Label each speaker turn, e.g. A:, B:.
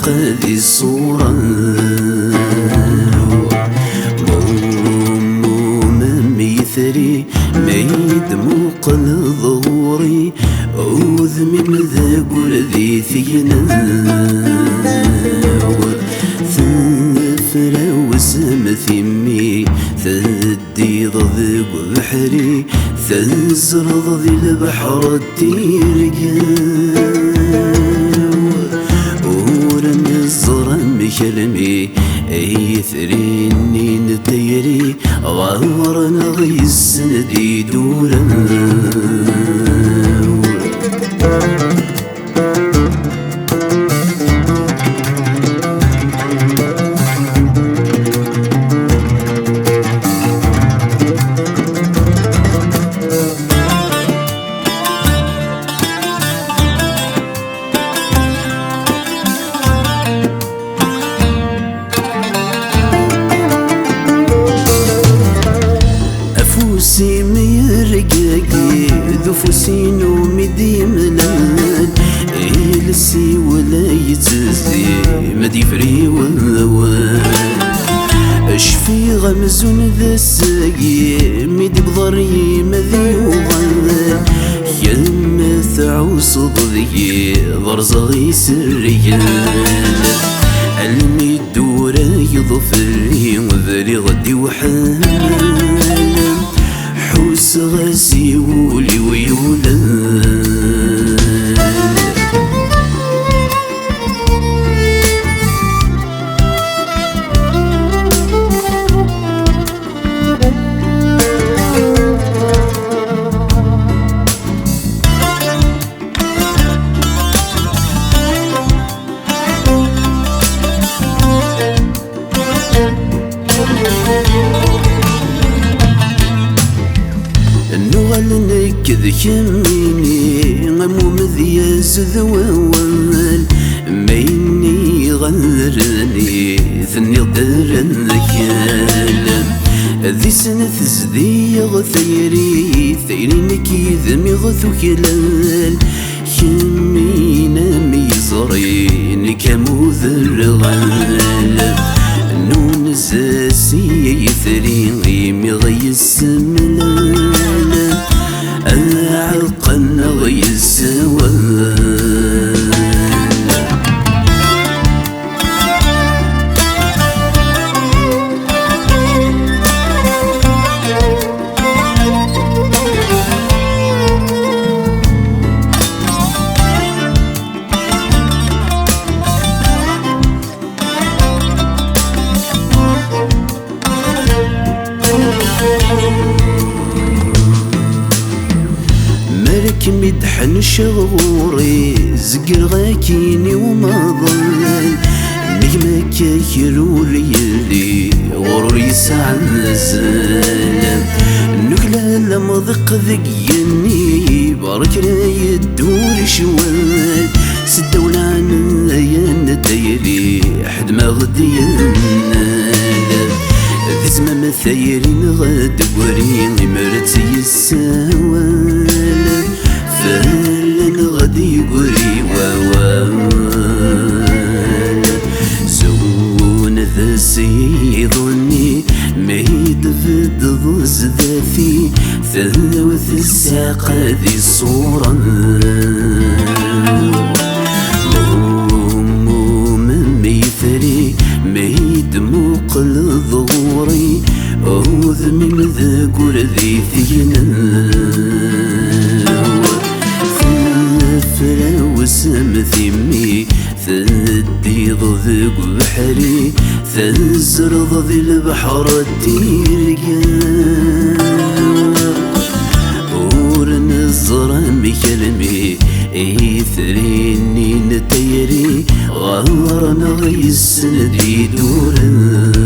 A: ذي الصورة ميثري ميد مقل ظهوري أوذ من ذا قردي ثينا ثفرة وسم ثمي ثدي ضذق بحري ثزرض ذي البحر التيرقا ورم الظرم كرمي ايثريني نتيري غورنا غيس ندي دورا فوسي ميرقاقي ذو فوسين ومدي ملان يلسي ولا يتزي مدي فري والوان اشفي غمزون ذا الساقي مدي بضري مذي وغلان يما ثعوص ضذي ضرزغي سريان علمي الدورة يضفري وذري غدي وحان حوس غاسي ولي ويولان نغلنك ذكميني غمو مذيا زذوال ميني غرني ثني غدرن ذكال ذي سنة زدي غثيري ثيرينك ذمي غثو كلال كمينا ميزرين كموذر غال نون زاسي يثري مغي السملال عقن غي السوال مالك مدحن شغوري زقر غاكيني وما ضلل نجمة كاكرولي اللي غرور يسعى الزلم نقلة لمضق ذقيني بارك راي الدور شوال سدة ولعن الليان دايري حد ما غدي النال ذي زمام ثايرين غاد قورين مرتي السوال فلن غدي قري ووال زون ذا سيظني ميد فد ضز ذاتي ثلوث الساق ذي الصورة من ميثري ميد مقل ظهوري أوذ من ذا قردي ثينا وسم ثمي ثدي ضذق بحري ثزرض ذي البحر التيرقا ورن الظرم كلمي ايثريني نتيري غارنا غيس ندي دورا